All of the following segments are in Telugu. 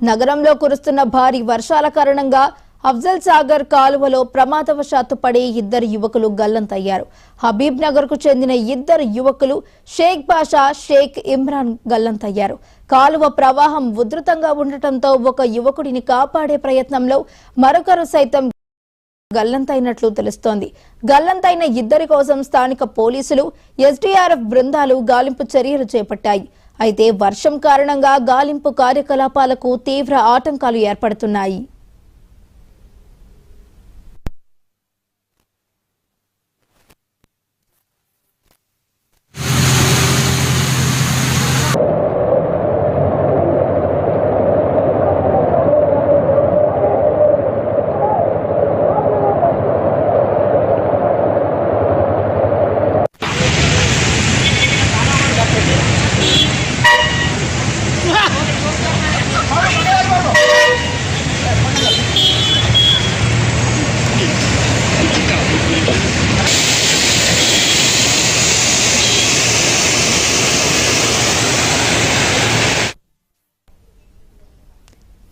నగరంలో కురుస్తున్న భారీ వర్షాల కారణంగా అఫ్జల్ సాగర్ కాలువలో ప్రమాదవశాత్తు పడి ఇద్దరు యువకులు గల్లంతయ్యారు. హబీబ్ నగర్ కు చెందిన ఇద్దరు యువకులు షేక్ బాషా, షేక్ ఇమ్రాన్ గల్లంతయ్యారు. కాలువ ప్రవాహం ఉధృతంగా ఉండటంతో ఒక యువకుడిని కాపాడే ప్రయత్నంలో మరొకరు సైతం గల్లంతైనట్లు తెలుస్తోంది. గల్లంతైన ఇద్దరి కోసం స్థానిక పోలీసులు, ఎస్డీఆర్ఎఫ్ బృందాలు గాలింపు చర్యలు చేపట్టాయి. అయితే వర్షం కారణంగా గాలింపు కార్యకలాపాలకు తీవ్ర ఆటంకాలు ఏర్పడుతున్నాయి.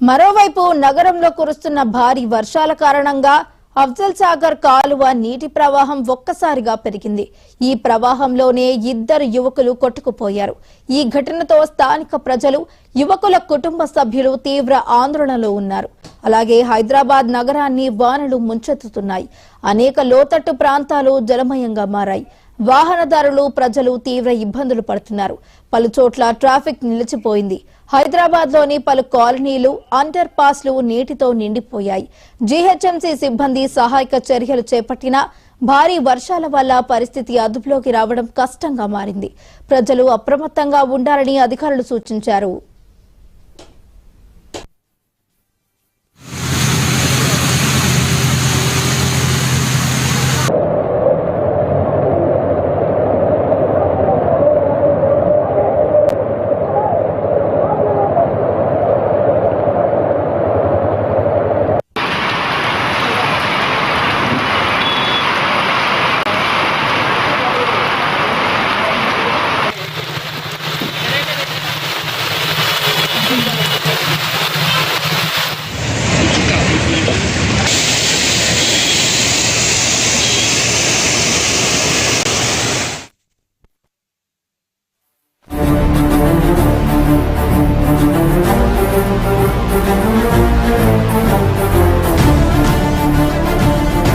మరోవైపు నగరంలో కురుస్తున్న భారీ వర్షాల కారణంగా అఫ్జల్ సాగర్ కాలువ నీటి ప్రవాహం ఒక్కసారిగా పెరిగింది. ఈ ప్రవాహంలోనే ఇద్దరు యువకులు కొట్టుకుపోయారు. ఈ ఘటనతో స్థానిక ప్రజలు, యువకుల కుటుంబ సభ్యులు తీవ్ర ఆందోళనలో ఉన్నారు. అలాగే హైదరాబాద్ నగరాన్ని వానలు ముంచెత్తుతున్నాయి. అనేక లోతట్టు ప్రాంతాలు జలమయంగా మారాయి. వాహనదారులు, ప్రజలు తీవ్ర ఇబ్బందులు పడుతున్నారు. పలుచోట్ల ట్రాఫిక్ నిలిచిపోయింది. హైదరాబాద్ లోని పలు కాలనీలు, అండర్ పాస్లు నీటితో నిండిపోయాయి. జీహెచ్ఎంసీ సిబ్బంది సహాయక చర్యలు చేపట్టినా భారీ వర్షాల వల్ల పరిస్థితి అదుపులోకి రావడం కష్టంగా మారింది. ప్రజలు అప్రమత్తంగా ఉండాలని అధికారులు సూచించారు.